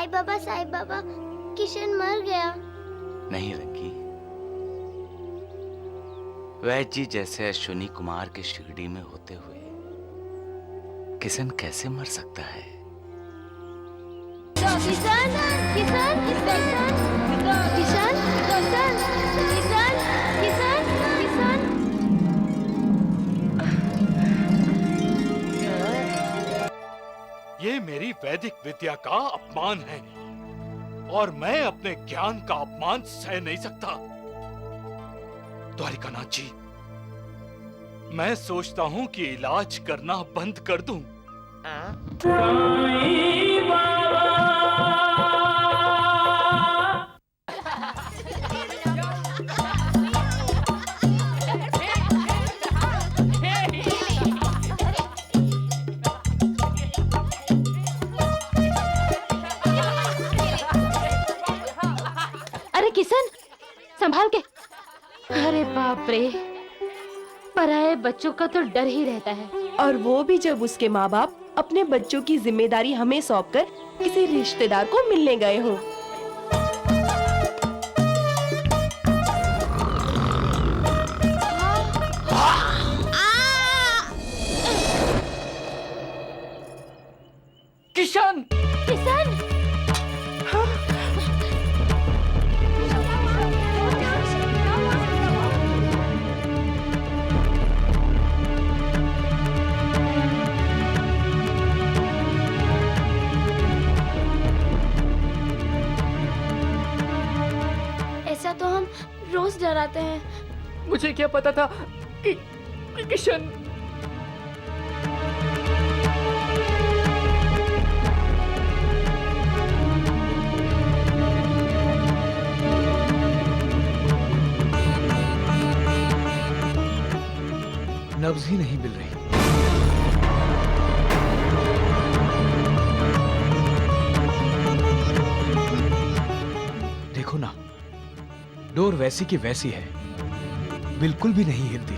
साईं बाबा, किशन मर गया। नहीं रंगी, वैद्य जी जैसे अश्विनी कुमार के शिरडी में होते हुए किशन कैसे मर सकता है? किशन, किशन, किशन, किशन, किशन, किशन, किशन, किशन। ये मेरी वैदिक विद्या का अपमान है और मैं अपने ज्ञान का अपमान सह नहीं सकता। द्वारिकानाथ जी, मैं सोचता हूँ कि इलाज करना बंद कर दूं। अरे किशन, संभाल के। अरे बाप रे, पराये बच्चों का तो डर ही रहता है। और वो भी जब उसके माँ बाप अपने बच्चों की जिम्मेदारी हमें सौंपकर किसी रिश्तेदार को मिलने गए हों। किशन, किशन, ऐसा तो हम रोज डराते हैं। मुझे क्या पता था कि किशन। नब्ज ही नहीं मिल रही। देखो ना, डोर वैसी की वैसी है, बिल्कुल भी नहीं हिलती।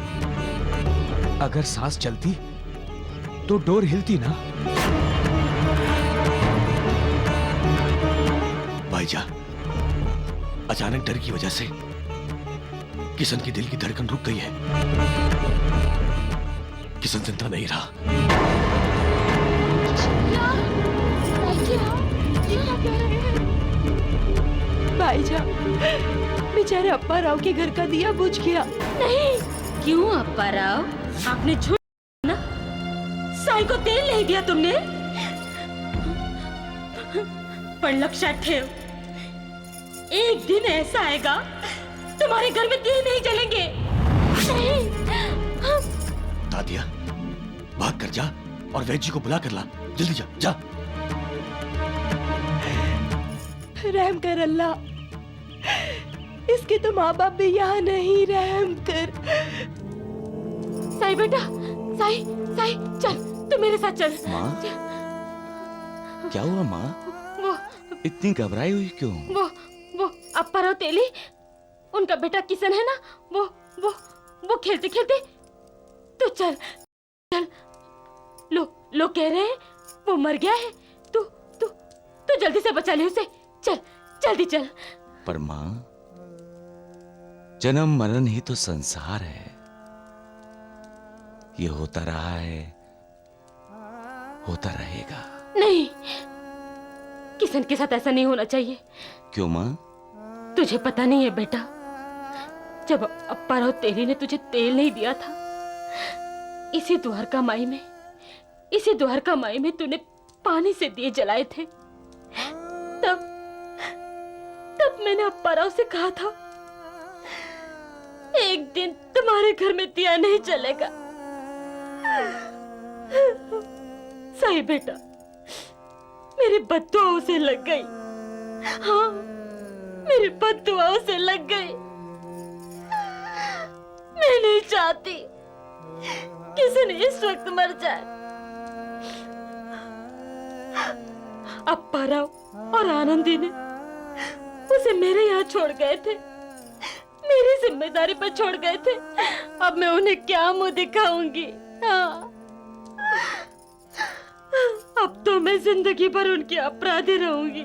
अगर सांस चलती तो डोर हिलती ना। भाईजा, अचानक डर की वजह से किशन की दिल की धड़कन रुक गई है। किशन जिंदा नहीं रहा। भाईजान, बेचारे अप्पा राव के घर का दिया बुझ गया। नहीं, क्यों अप्पा राव? आपने झूठ ना, साई को तेल नहीं दिया तुमने। पर लक्षात ठेव, एक दिन ऐसा आएगा तुम्हारे घर में दिए नहीं जलेंगे। दादिया, भाग कर जा और वैद्य जी को बुला कर ला। जल्दी जा, जा। रहम कर अल्लाह, इसके तो माँ बाप भी यहाँ नहीं। रहम कर। साई बेटा, साई, साई, चल, तू मेरे साथ चल। माँ, क्या हुआ माँ? वो इतनी घबराई हुई क्यों? वो अप्पा राव तेली, उनका बेटा किशन है ना, वो खेलते खेलते। तो चल चल, लोग कह रहे हैं वो मर गया है। तू जल्दी से बचा ले उसे। चल, जल्दी चल। पर माँ, जन्म मरण ही तो संसार है। ये होता रहा है, होता रहेगा। नहीं, किशन के साथ ऐसा नहीं होना चाहिए। क्यों माँ? तुझे पता नहीं है बेटा, जब अप्पा राव तेली ने तुझे तेल नहीं दिया था, इसी द्वारका माई में तूने पानी से दिए जलाए थे। तब मैंने अप्पा राव से कहा था, एक दिन तुम्हारे घर में दिया नहीं जलेगा। सही बेटा, मेरी बद्दुआओं से लग गई। हाँ, मेरी बद्दुआओं से लग गई। मैं नहीं चाहती किसी ने इस वक्त मर जाए। अप्पा राव और आनंदी ने उसे मेरे यहाँ छोड़ गए थे, मेरी जिम्मेदारी पर छोड़ गए थे। अब मैं उन्हें क्या मुंह दिखाऊंगी? हाँ, अब तो मैं जिंदगी भर उनकी अपराधी रहूंगी।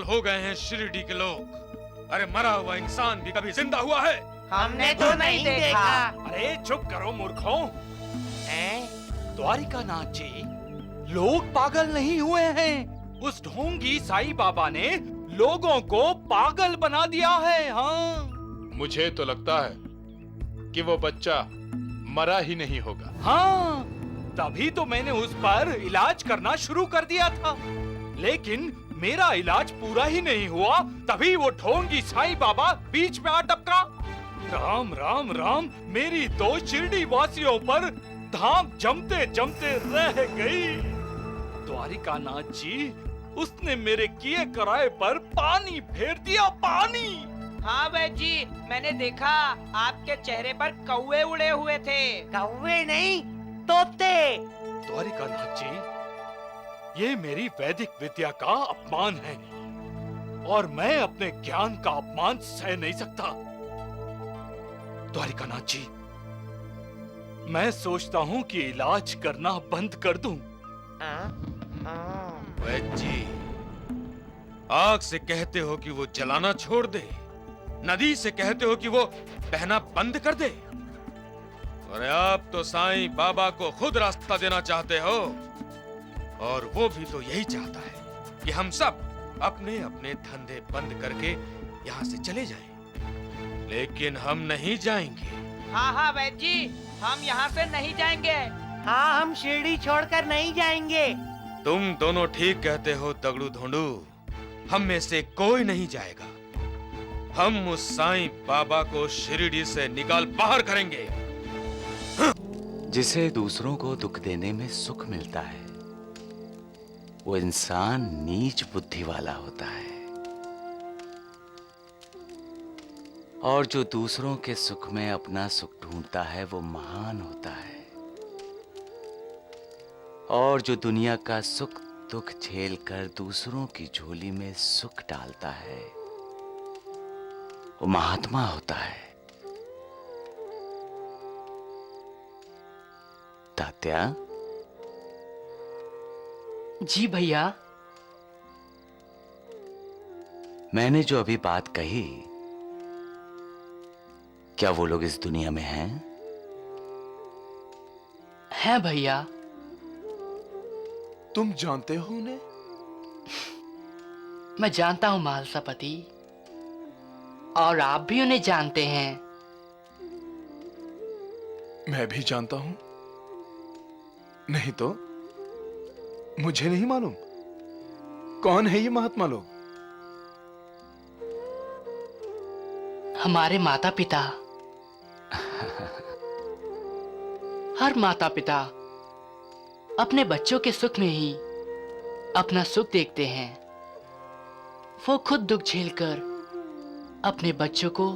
पागल हो गए हैं शिरडी के लोग। अरे मरा हुआ इंसान भी कभी जिंदा हुआ है? हमने तो नहीं देखा। अरे चुप करो मूर्खों। द्वारिका नाथ जी, लोग पागल नहीं हुए हैं। उस ढोंगी साईं बाबा ने लोगों को पागल बना दिया है। हाँ, मुझे तो लगता है कि वो बच्चा मरा ही नहीं होगा। हाँ, तभी तो मैंने उस पर इलाज करना शुरू कर दिया था, लेकिन मेरा इलाज पूरा ही नहीं हुआ, तभी वो ढोंगी साईं बाबा बीच में आ टपका। राम राम राम, मेरी तो शिरडी वासियों पर धाम जमते जमते रह गई। द्वारिका नाथ जी, उसने मेरे किए कराए पर पानी फेर दिया, पानी। हाँ वैद्य जी, मैंने देखा आपके चेहरे पर कौवे उड़े हुए थे। कौवे नहीं, तोते। द्वारिका नाथ जी, ये मेरी वैदिक विद्या का अपमान है और मैं अपने ज्ञान का अपमान सह नहीं सकता। द्वारिका नाथ जी, मैं सोचता हूँ कि इलाज करना बंद कर दूं। वैद्य जी, आग से कहते हो कि वो जलाना छोड़ दे, नदी से कहते हो कि वो बहना बंद कर दे, और आप तो साईं बाबा को खुद रास्ता देना चाहते हो, और वो भी तो यही चाहता है कि हम सब अपने अपने धंधे बंद करके यहाँ से चले जाएं। लेकिन हम नहीं जाएंगे। हाँ हाँ वैद्य जी, हम यहाँ से नहीं जाएंगे। हाँ, हम शिरडी छोड़कर नहीं जाएंगे। तुम दोनों ठीक कहते हो तगड़ू धोंडू, हम में से कोई नहीं जाएगा। हम उस साईं बाबा को शिरडी से निकाल बाहर करेंगे। जिसे दूसरों को दुख देने में सुख मिलता है, वो इंसान नीच बुद्धि वाला होता है, और जो दूसरों के सुख में अपना सुख ढूंढता है वो महान होता है, और जो दुनिया का सुख दुख झेल कर दूसरों की झोली में सुख डालता है वो महात्मा होता है। तात्या। जी भैया। मैंने जो अभी बात कही, क्या वो लोग इस दुनिया में हैं? है भैया। तुम जानते हो उन्हें? मैं जानता हूँ महालसापति, और आप भी उन्हें जानते हैं। मैं भी जानता हूं, नहीं तो मुझे नहीं मालूम कौन है ये महात्मा लोग। हमारे माता पिता। हर माता पिता अपने बच्चों के सुख में ही अपना सुख देखते हैं। वो खुद दुख झेलकर अपने बच्चों को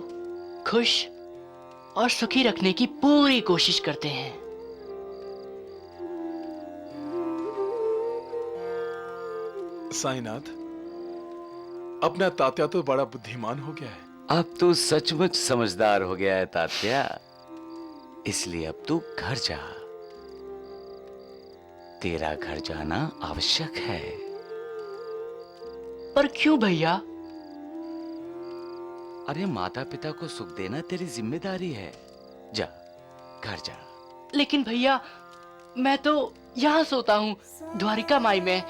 खुश और सुखी रखने की पूरी कोशिश करते हैं। साईनाथ, अपना तात्या तो बड़ा बुद्धिमान हो गया है। अब तू सचमुच समझदार हो गया है तात्या, इसलिए अब तू घर जा। तेरा घर जाना आवश्यक है। पर क्यों भैया? अरे माता पिता को सुख देना तेरी जिम्मेदारी है। जा, घर जा। लेकिन भैया, मैं तो यहाँ सोता हूँ, द्वारिका माई में,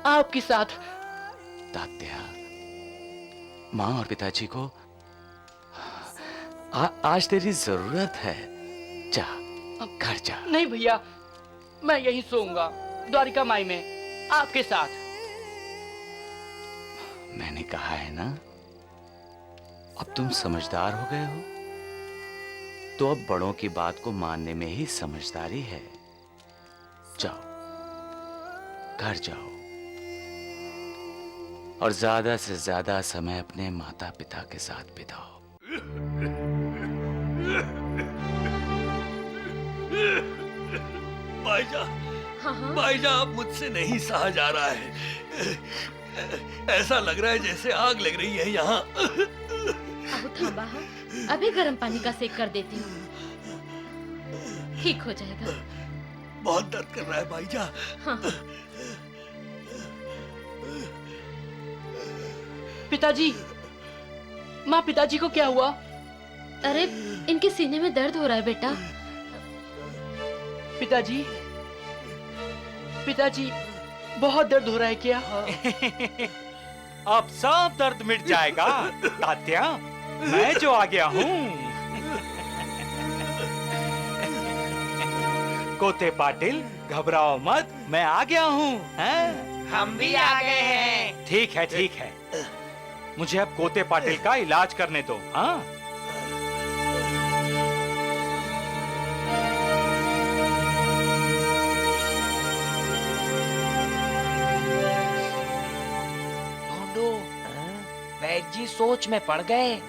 आपके साथ। तात्या, माँ और पिताजी को आज तेरी जरूरत है। जा, घर जा। नहीं भैया, मैं यहीं सोऊंगा, द्वारिका माई में, आपके साथ। मैंने कहा है ना, अब तुम समझदार हो गए हो, तो अब बड़ों की बात को मानने में ही समझदारी है। जाओ, घर जाओ, और ज्यादा से ज्यादा समय अपने माता पिता के साथ बिताओ। भाईजान, भाईजान, अब मुझसे नहीं सहा जा रहा है। ऐसा लग रहा है जैसे आग लग रही है यहाँ। अब थांबा, अभी गर्म पानी का सेक कर देती हूँ, ठीक हो जाएगा। बहुत दर्द कर रहा है भाईजान। हाँ। पिताजी, माँ पिताजी को क्या हुआ? अरे इनके सीने में दर्द हो रहा है बेटा। पिताजी, पिताजी बहुत दर्द हो रहा है क्या? अब सब दर्द मिट जाएगा तात्या, मैं जो आ गया हूँ। कोते पाटिल, घबराओ मत, मैं आ गया हूँ। हम भी आ गए हैं। ठीक है, ठीक है। मुझे अब कोते पाटिल का इलाज करने दो। हाँ, भोंडू, वैद्य जी सोच में पड़ गए।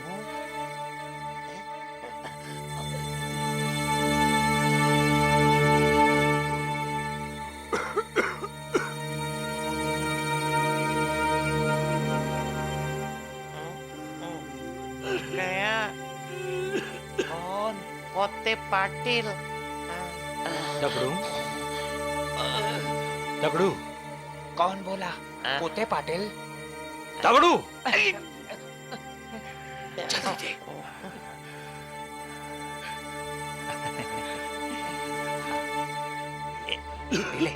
गया कौन? कोते पाटिल। दगड़ू, दगड़ू, कौन बोला? कोते पाटिल। दगड़ू, ले। ले।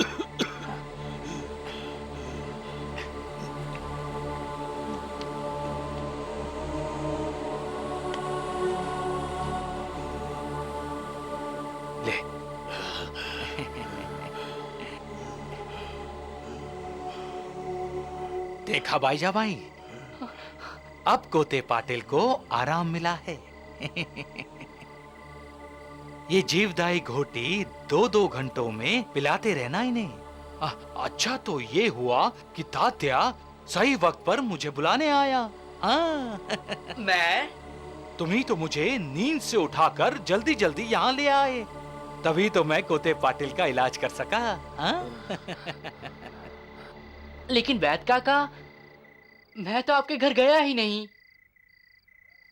देखा भाईजा भाई, अब कोते पाटिल को आराम मिला है। ये जीवदायी घोटी 2-2 घंटों में पिलाते रहना इन्हें। अच्छा तो ये हुआ कि तात्या सही वक्त पर मुझे बुलाने आया। मैं? तुम ही तो मुझे नींद से उठाकर जल्दी जल्दी यहाँ ले आए, तभी तो मैं कोते पाटिल का इलाज कर सका। लेकिन वैद्य काका, मैं तो आपके घर गया ही नहीं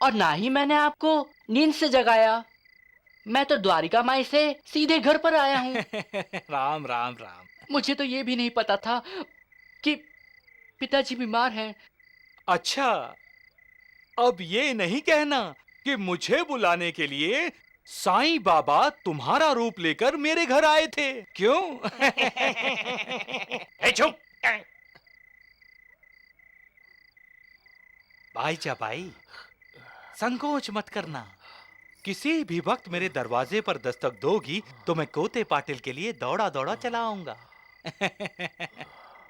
और ना ही मैंने आपको नींद से जगाया। मैं तो द्वारिका माई से सीधे घर पर आया हूँ। राम राम राम। मुझे तो ये भी नहीं पता था कि पिताजी बीमार हैं। अच्छा, अब ये नहीं कहना कि मुझे बुलाने के लिए साईं बाबा तुम्हारा रूप लेकर मेरे घर आए थे, क्यों? चुप। भाईजा भाई, संकोच मत करना। किसी भी वक्त मेरे दरवाजे पर दस्तक दोगी तो मैं कोते पाटिल के लिए दौड़ा दौड़ा चला आऊंगा।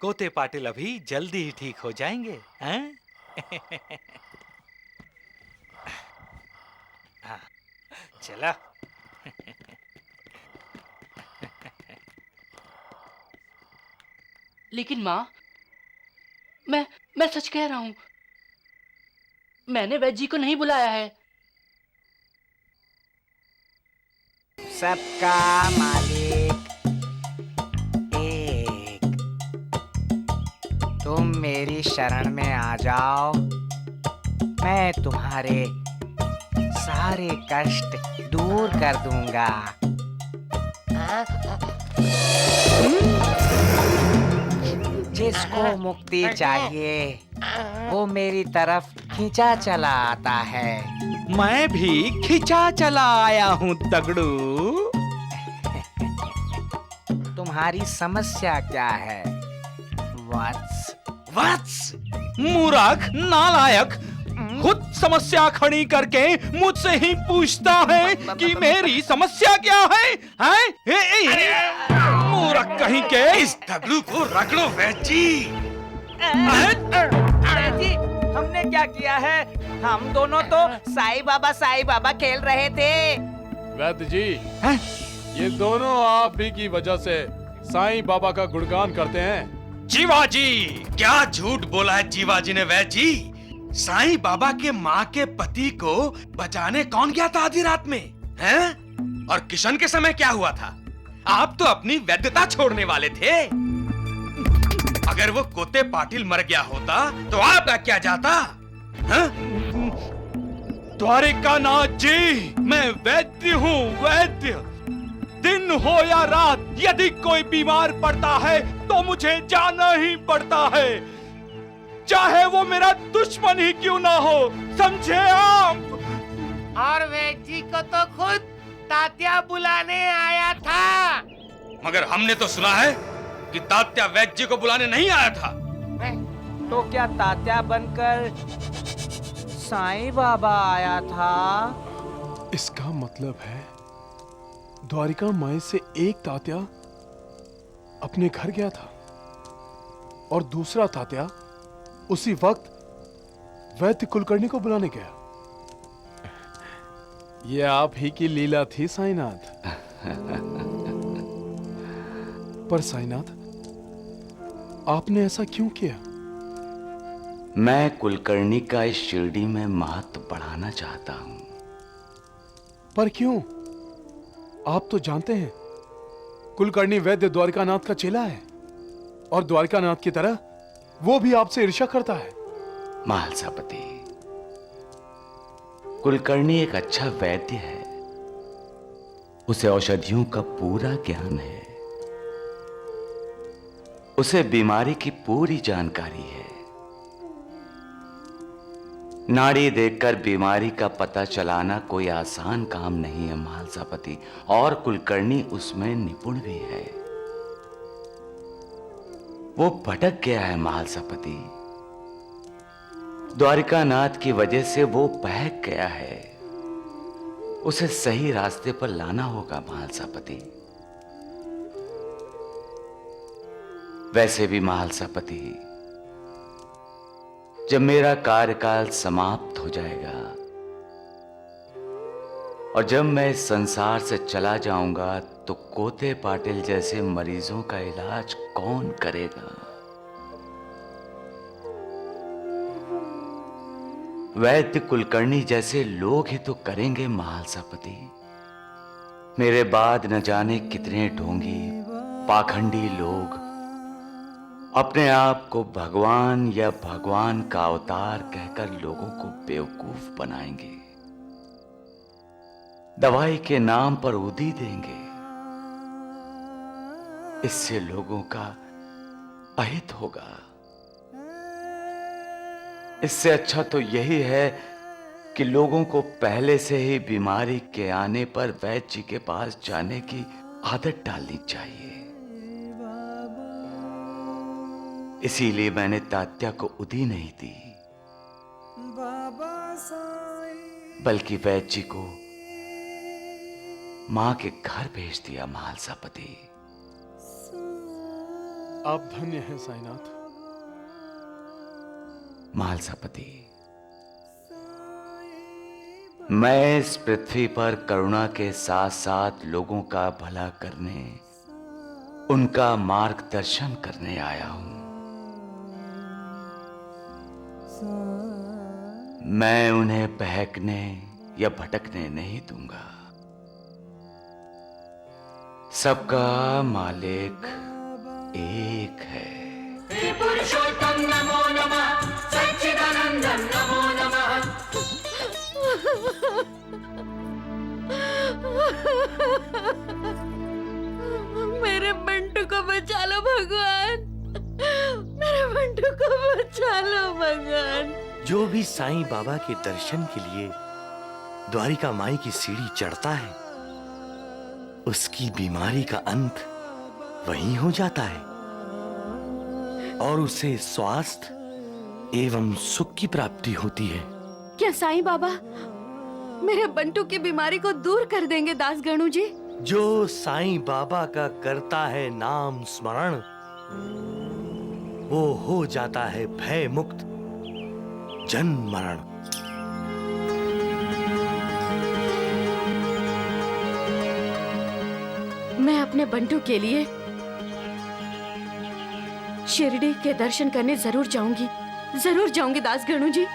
कोते पाटिल अभी जल्दी ही ठीक हो जाएंगे, हैं? चला। लेकिन माँ, मैं सच कह रहा हूँ, मैंने वैद्य जी को नहीं बुलाया है। सबका मालिक एक। तुम मेरी शरण में आ जाओ, मैं तुम्हारे सारे कष्ट दूर कर दूंगा। जिसको मुक्ति चाहिए वो मेरी तरफ खींचा चला आता है। मैं भी खिंचा चला आया हूँ तगड़ू। तुम्हारी समस्या क्या है वत्स? वत्स, मूर्ख, नालायक, खुद समस्या खड़ी करके मुझसे ही पूछता है कि मेरी समस्या क्या है? मूर्ख कहीं के। इस तगड़ू को रगड़ो वैद्य जी। जी, हमने क्या किया है? हम दोनों तो साईं बाबा खेल रहे थे। वैद्य जी, ये दोनों आप ही की वजह से साईं बाबा का गुणगान करते हैं। जीवाजी, क्या झूठ बोला है जीवाजी ने वैद्य जी? साईं बाबा के माँ के पति को बचाने कौन गया था आधी रात में, हैं? और किशन के समय क्या हुआ था? आप तो अपनी वैद्यता छोड़ने वाले थे। अगर वो कोते पाटिल मर गया होता तो आपका क्या जाता? द्वारिकानाथ जी, मैं वैद्य हूँ, वैद्य। दिन हो या रात, यदि कोई बीमार पड़ता है तो मुझे जाना ही पड़ता है। चाहे वो मेरा दुश्मन ही क्यों ना हो, समझे आप? और वैद्य जी को तो खुद तात्या बुलाने आया था। मगर हमने तो सुना है कि तात्या वैद्य जी को बुलाने नहीं आया था। तो क्या तात्या बनकर साईं बाबा आया था? इसका मतलब है द्वारिका माई से एक तात्या अपने घर गया था और दूसरा तात्या उसी वक्त वैद्य कुलकर्णी को बुलाने गया। ये आप ही की लीला थी साईनाथ। पर साईनाथ, आपने ऐसा क्यों किया? मैं कुलकर्णी का इस शिरडी में महत्व बढ़ाना चाहता हूं। पर क्यों? आप तो जानते हैं कुलकर्णी वैद्य द्वारिकानाथ का चेला है और द्वारिकानाथ की तरह वो भी आपसे ईर्ष्या करता है। महालसापति, कुलकर्णी एक अच्छा वैद्य है। उसे औषधियों का पूरा ज्ञान है। उसे बीमारी की पूरी जानकारी है। नाड़ी देखकर बीमारी का पता चलाना कोई आसान काम नहीं है महालसापति, और कुलकर्णी उसमें निपुण भी है। वो भटक गया है महालसापति। द्वारिकानाथ की वजह से वो बहक गया है। उसे सही रास्ते पर लाना होगा महालसापति। वैसे भी महालसापति, जब मेरा कार्यकाल समाप्त हो जाएगा और जब मैं इस संसार से चला जाऊंगा तो कोते पाटिल जैसे मरीजों का इलाज कौन करेगा? वैद्य कुलकर्णी जैसे लोग ही तो करेंगे महालसापति। मेरे बाद न जाने कितने ढोंगी पाखंडी लोग अपने आप को भगवान या भगवान का अवतार कहकर लोगों को बेवकूफ बनाएंगे। दवाई के नाम पर उदी देंगे। इससे लोगों का अहित होगा। इससे अच्छा तो यही है कि लोगों को पहले से ही बीमारी के आने पर वैद्य जी के पास जाने की आदत डालनी चाहिए। इसीलिए मैंने तात्या को उदी नहीं दी, बल्कि वैद्य जी को मां के घर भेज दिया महालसापति। आप धन्य हैं साईनाथ। महालसापति, मैं इस पृथ्वी पर करुणा के साथ साथ लोगों का भला करने, उनका मार्गदर्शन करने आया हूं। मैं उन्हें बहकने या भटकने नहीं दूंगा। सबका मालिक एक है। पुरुषोत्तम नमो नमः, सच्चिदानंदम नमो नमः। मेरे बंटू को बचा लो भगवान, मेरे बंटू को बचा लो भगवान। जो भी साईं बाबा के दर्शन के लिए द्वारिका माई की सीढ़ी चढ़ता है, उसकी बीमारी का अंत वहीं हो जाता है और उसे स्वास्थ्य एवं सुख की प्राप्ति होती है। क्या साईं बाबा मेरे बंटू की बीमारी को दूर कर देंगे दासगणु जी? जो साईं बाबा का करता है नाम स्मरण, वो हो जाता है भय मुक्त जन्म मरण। मैं अपने बंटू के लिए शिरडी के दर्शन करने जरूर जाऊंगी दासगणु जी।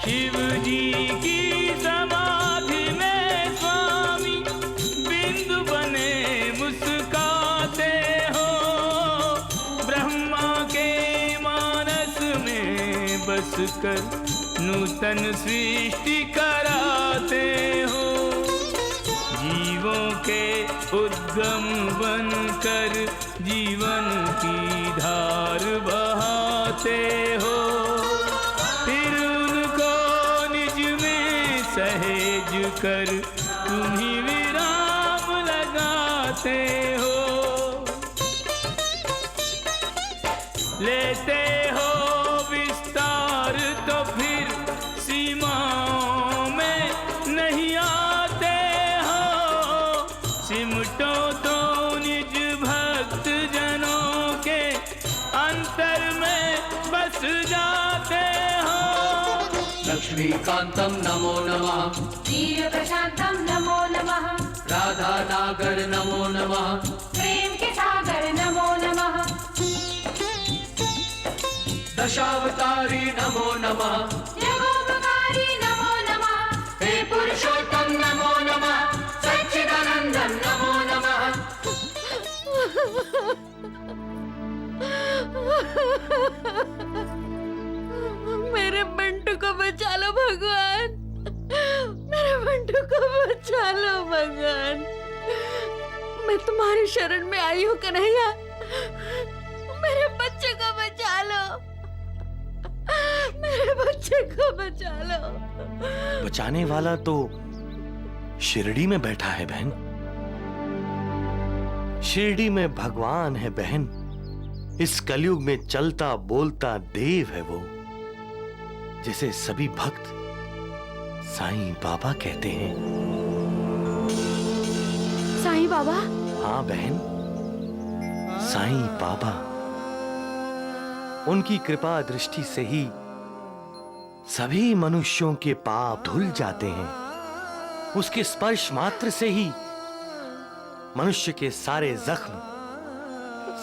शिव जी की समाधि में स्वामी बिंदु बने मुस्काते हो, ब्रह्मा के मानस में बसकर नूतन सृष्टि कराते हो। जीवों के उद्गम बनकर जीवन की धार बहाते हो, फिर उनको निज में सहेज कर तुम ही विराम लगाते हो। लेते हो विस्तार तो फिर सीमाओं में नहीं आते हो, सिमटो तो निज भक्त जनों के अंतर में बस जाते हो। लक्ष्मीकांतं नमो नमः, वीर प्रशांतम नमो नमः, राधा नागर नमो नमः, प्रेम के सागर नमो नमः, दशावतारी नमो नमः, जगोपकारी नमो नमः, हे पुरुषोत्तम नमो नमः, सच्चिदानंदन नमो नमः। मेरे बंटू को बचा लो भगवान, मेरे बंटू को बचा लो भगवान। मैं तुम्हारी शरण में आई हूँ कन्हैया, मेरे बच्चे को बचा लो, मेरे बच्चे को बचा लो। बचाने वाला तो शिरडी में बैठा है बहन, शिरडी में भगवान है बहन। इस कलयुग में चलता बोलता देव है वो, जिसे सभी भक्त साईं बाबा कहते हैं। साईं बाबा? हाँ बहन, साईं बाबा। उनकी कृपा दृष्टि से ही सभी मनुष्यों के पाप धुल जाते हैं। उसके स्पर्श मात्र से ही मनुष्य के सारे जख्म,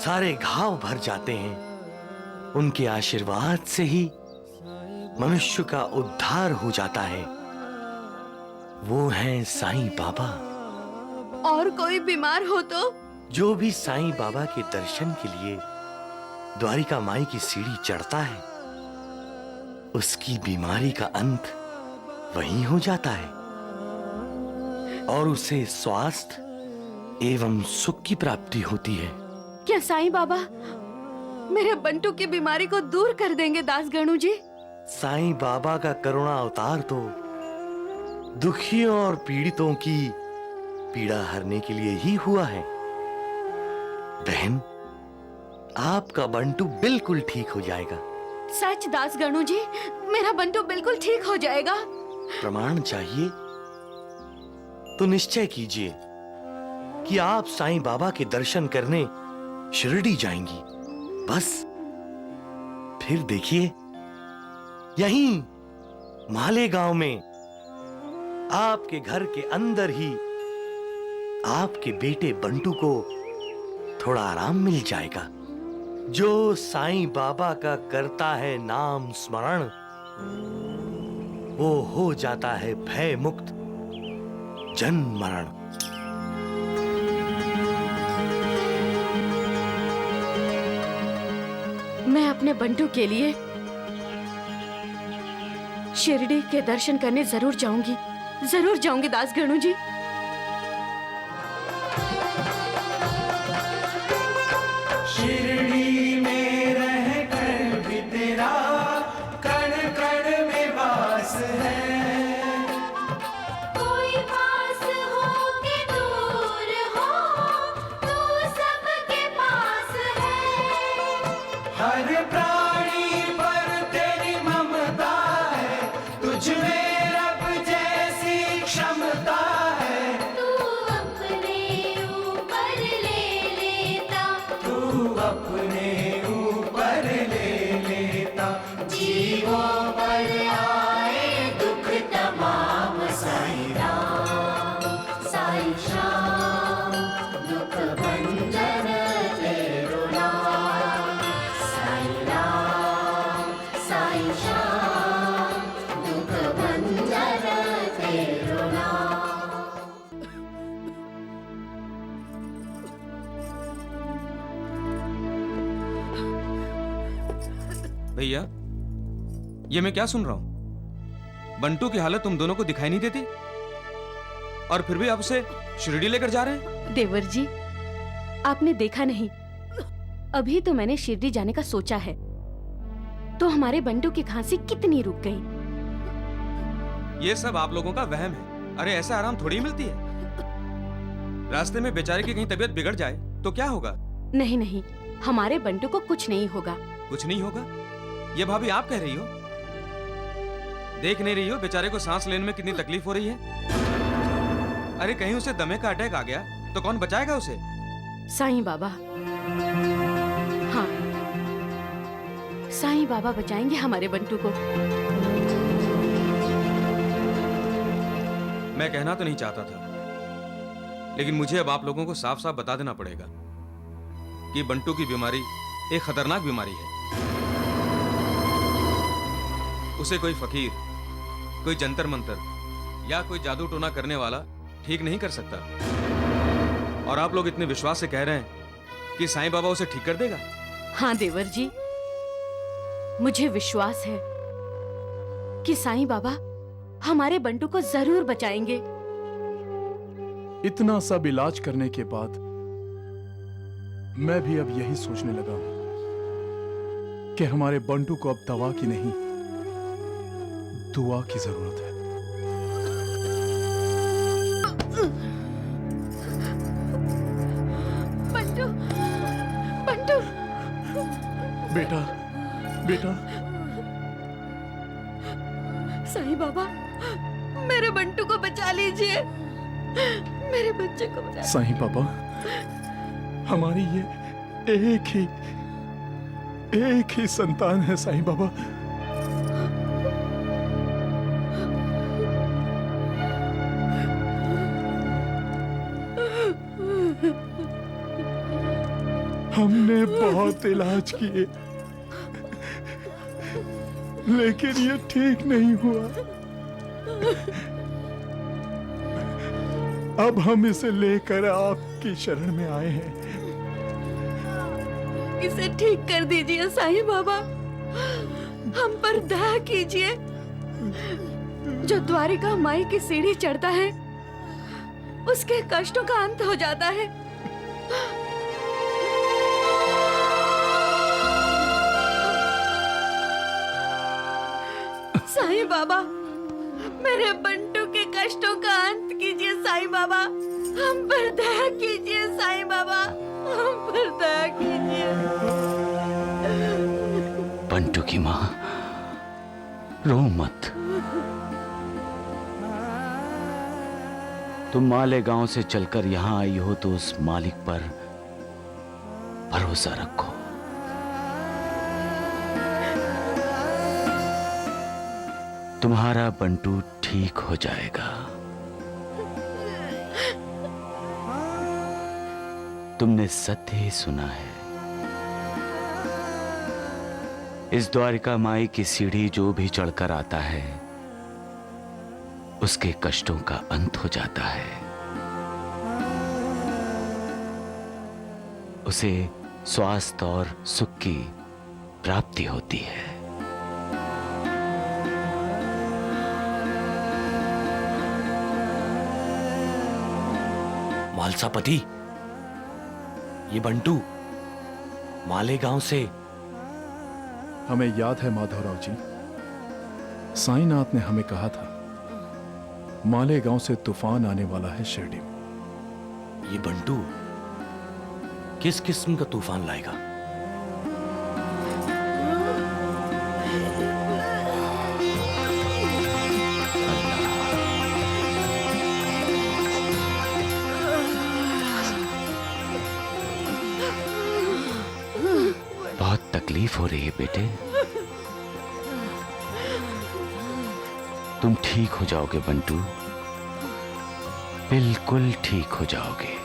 सारे घाव भर जाते हैं। उनके आशीर्वाद से ही मनुष्य का उद्धार हो जाता है। वो हैं साईं बाबा। और कोई बीमार हो तो? जो भी साईं बाबा के दर्शन के लिए द्वारिका माई की सीढ़ी चढ़ता है, उसकी बीमारी का अंत वहीं हो जाता है और उसे स्वास्थ्य एवं सुख की प्राप्ति होती है। क्या साईं बाबा मेरे बंटू की बीमारी को दूर कर देंगे दासगणु जी? साईं बाबा का करुणा अवतार तो दुखियों और पीड़ितों की पीड़ा हरने के लिए ही हुआ है। बहन, आपका बंटू बिल्कुल ठीक हो जाएगा। सच दासगणु जी, मेरा बंटू बिल्कुल ठीक हो जाएगा। प्रमाण चाहिए तो निश्चय कीजिए कि आप साईं बाबा के दर्शन करने शिरडी जाएंगी। बस फिर देखिए, यहीं मालेगांव में आपके घर के अंदर ही आपके बेटे बंटू को थोड़ा आराम मिल जाएगा। जो साईं बाबा का करता है नाम स्मरण, वो हो जाता है भय मुक्त जन्म मरण। मैं अपने बंटू के लिए शिरडी के दर्शन करने जरूर जाऊंगी दासगणु जी। शिरडी में रह कर भी तेरा कण कण में वास है। कोई पास हो के दूर हो, तू सबके पास है। हर प्राणी पर तेरी ममता है, तुझ में रब जैसी क्षमता है। तू अपने ऊपर ले लेता, तू अपने ऊपर ले लेता, जीवों पर आए दुख तमाम। साईं राम, साईं श्याम, दुख भंजन तेरो नाम। साईं राम, साईं श्याम, दुख भंजन तेरो नाम। भैया, ये मैं क्या सुन रहा हूं? बंटू की हालत तुम दोनों को दिखाई नहीं देती? और फिर भी आप उसे शिरडी लेकर जा रहे हैं। देवर जी, आपने देखा नहीं, अभी तो मैंने शिरडी जाने का सोचा है, तो हमारे बंटू की खांसी कितनी रुक गई। ये सब आप लोगों का वहम है। अरे ऐसा आराम थोड़ी मिलती है। रास्ते में बेचारे की कहीं तबीयत बिगड़ जाए तो क्या होगा? नहीं नहीं, हमारे बंटू को कुछ नहीं होगा। कुछ नहीं होगा? ये भाभी आप कह रही हो? देख नहीं रही हो बेचारे को सांस लेने में कितनी तकलीफ हो रही है? अरे कहीं उसे दमे का अटैक आ गया तो कौन बचाएगा उसे? साईं बाबा। हाँ, साईं बाबा बचाएंगे हमारे बंटू को। मैं कहना तो नहीं चाहता था, लेकिन मुझे अब आप लोगों को साफ साफ बता देना पड़ेगा कि बंटू की बीमारी एक खतरनाक बीमारी है। उसे कोई फकीर, कोई जंतर मंतर या कोई जादू टोना करने वाला ठीक नहीं कर सकता। और आप लोग इतने विश्वास से कह रहे हैं कि साईं बाबा उसे ठीक कर देगा? हाँ देवर जी, मुझे विश्वास है कि साईं बाबा हमारे बंटू को जरूर बचाएंगे। इतना सब इलाज करने के बाद मैं भी अब यही सोचने लगा हूं कि हमारे बंटू को अब दवा की नहीं, दुआ की जरूरत है। बंटू, बंटू, बेटा, बेटा। साईं बाबा, मेरे बंटू को बचा लीजिए, मेरे बच्चे को बचा। साईं बाबा, हमारी ये एक ही संतान है साईं बाबा। हमने बहुत इलाज किए, लेकिन ये ठीक नहीं हुआ। अब हम इसे लेकर आपकी शरण में आए हैं। इसे ठीक कर दीजिए साईं बाबा, हम पर दया कीजिए। जो द्वारिका माई की सीढ़ी चढ़ता है, उसके कष्टों का अंत हो जाता है। साईं बाबा, मेरे बंटू के कष्टों का अंत कीजिए साईं बाबा, हम पर दया कीजिए साईं बाबा, हम पर दया कीजिए। बंटू की माँ, रो मत। तुम मालेगांव से चलकर यहां आई हो तो उस मालिक पर भरोसा रखो। तुम्हारा बंटू ठीक हो जाएगा। तुमने सत्य ही सुना है। इस द्वारिका माई की सीढ़ी जो भी चढ़कर आता है, उसके कष्टों का अंत हो जाता है। उसे स्वास्थ्य और सुख की प्राप्ति होती है। मालसापति, ये बंटू मालेगांव से। हमें याद है माधवराव जी, साईनाथ ने हमें कहा था मालेगांव से तूफान आने वाला है शिरडी में। ये बंटू किस किस्म का तूफान लाएगा? बहुत तकलीफ हो रही है बेटे। तुम ठीक हो जाओगे बंटू, बिल्कुल ठीक हो जाओगे।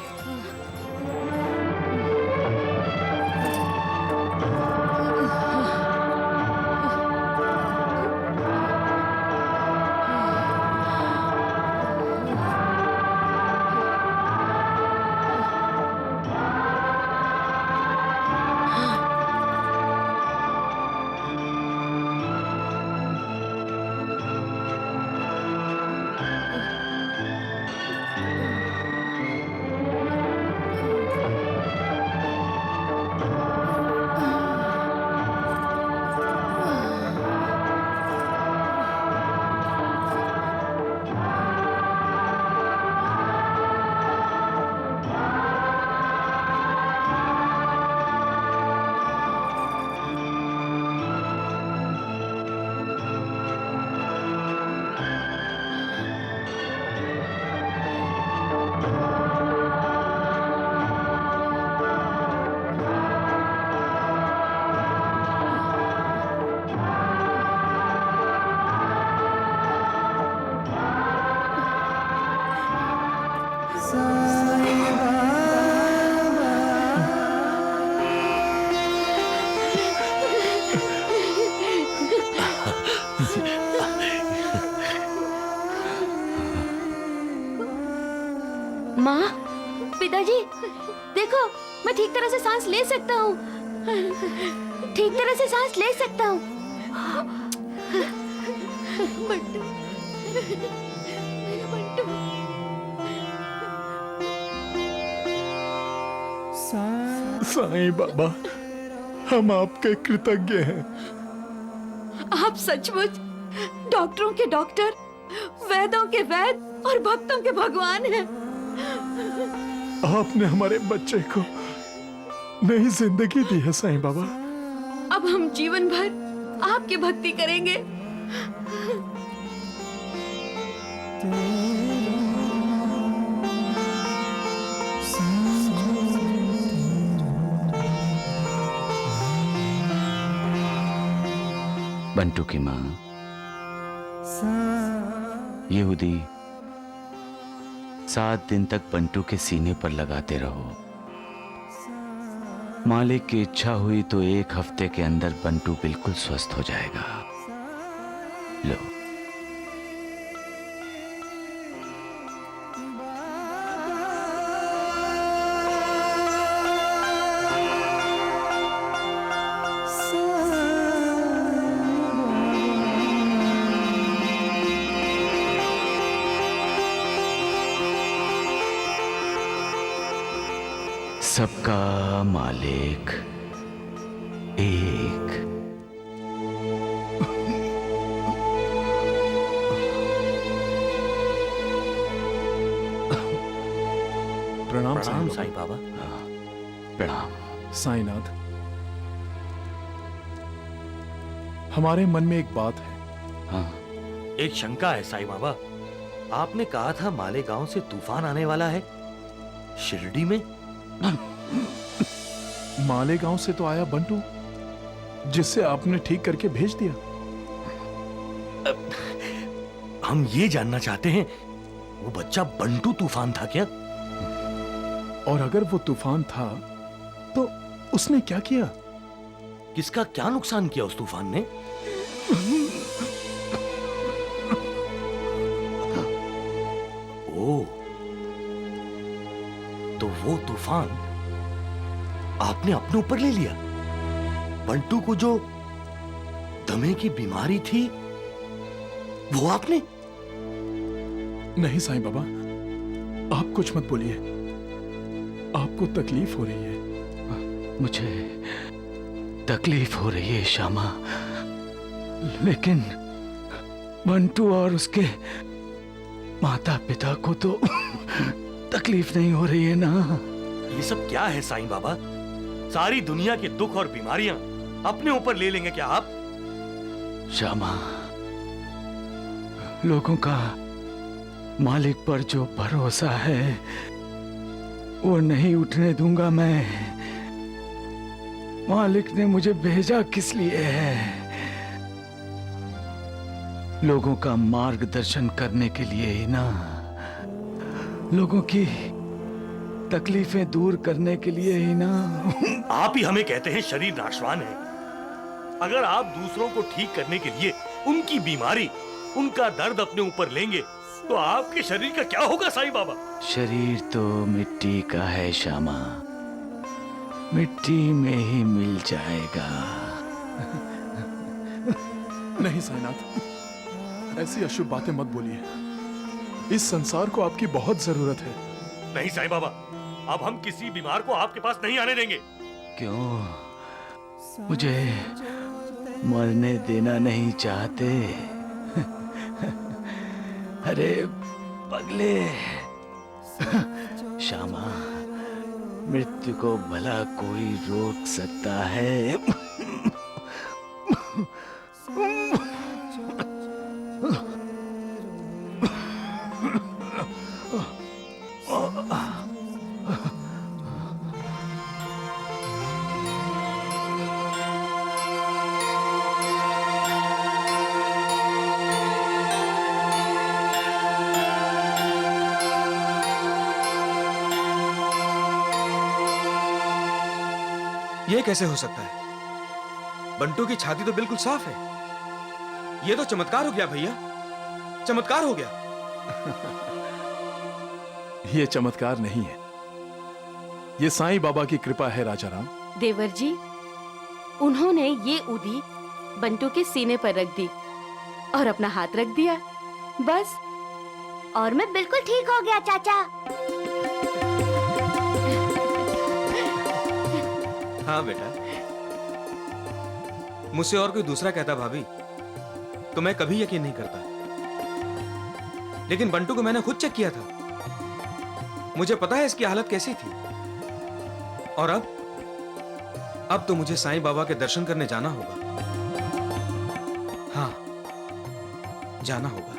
जी देखो, मैं ठीक तरह से सांस ले सकता हूँ, ठीक तरह से सांस ले सकता हूँ। बंटू, मेरा बंटू। साईं बाबा, हम आपके कृतज्ञ हैं। आप सचमुच डॉक्टरों के डॉक्टर, वैद्यों के वैद और भक्तों के भगवान हैं। आपने हमारे बच्चे को नई जिंदगी दी है साईं बाबा। अब हम जीवन भर आपकी भक्ति करेंगे। बंटू की माँ यहूदी 7 दिन तक बंटू के सीने पर लगाते रहो। मालिक की इच्छा हुई तो 1 हफ्ते के अंदर बंटू बिल्कुल स्वस्थ हो जाएगा। लो। सबका मालिक एक। प्रणाम साईं बाबा। प्रणाम साईनाथ। हमारे मन में एक बात है। हाँ। एक शंका है साईं बाबा। आपने कहा था मालेगांव से तूफान आने वाला है, शिरडी में? मालेगांव से तो आया बंटू, जिससे आपने ठीक करके भेज दिया। हम ये जानना चाहते हैं, वो बच्चा बंटू तूफान था क्या? और अगर वो तूफान था तो उसने क्या किया? किसका क्या नुकसान किया उस तूफान ने? ओ, तो वो तूफान आपने अपने ऊपर ले लिया। बंटू को जो दमे की बीमारी थी वो आपने? नहीं साईं बाबा, आप कुछ मत बोलिए। आपको तकलीफ हो रही है। मुझे तकलीफ हो रही है श्यामा, लेकिन बंटू और उसके माता पिता को तो तकलीफ नहीं हो रही है ना। ये सब क्या है साईं बाबा? सारी दुनिया के दुख और बीमारियां अपने ऊपर ले लेंगे क्या आप? श्यामा, लोगों का मालिक पर जो भरोसा है वो नहीं उठने दूंगा मैं। मालिक ने मुझे भेजा किस लिए है? लोगों का मार्गदर्शन करने के लिए ही ना, लोगों की तकलीफें दूर करने के लिए ही ना। आप ही हमें कहते हैं शरीर नाशवान है। अगर आप दूसरों को ठीक करने के लिए उनकी बीमारी, उनका दर्द अपने ऊपर लेंगे तो आपके शरीर का क्या होगा साईं बाबा? शरीर तो मिट्टी का है श्यामा, मिट्टी में ही मिल जाएगा। नहीं साईनाथ, ऐसी अशुभ बातें मत बोलिए। इस संसार को आपकी बहुत जरूरत है। नहीं साईं बाबा, अब हम किसी बीमार को आपके पास नहीं आने देंगे। क्यों? मुझे मरने देना नहीं चाहते? अरे पगले, श्यामा, मृत्यु को भला कोई रोक सकता है? ये कैसे हो सकता है? बंटू की छाती तो बिल्कुल साफ है। ये तो चमत्कार हो गया भैया, चमत्कार हो गया। ये चमत्कार नहीं है, ये साईं बाबा की कृपा है राजा राम। देवर जी, उन्होंने ये उदी बंटू के सीने पर रख दी और अपना हाथ रख दिया, बस। और मैं बिल्कुल ठीक हो गया चाचा। हाँ बेटा, मुझसे और कोई दूसरा कहता भाभी तो मैं कभी यकीन नहीं करता, लेकिन बंटू को मैंने खुद चेक किया था। मुझे पता है इसकी हालत कैसी थी। और अब तो मुझे साईं बाबा के दर्शन करने जाना होगा। हाँ, जाना होगा।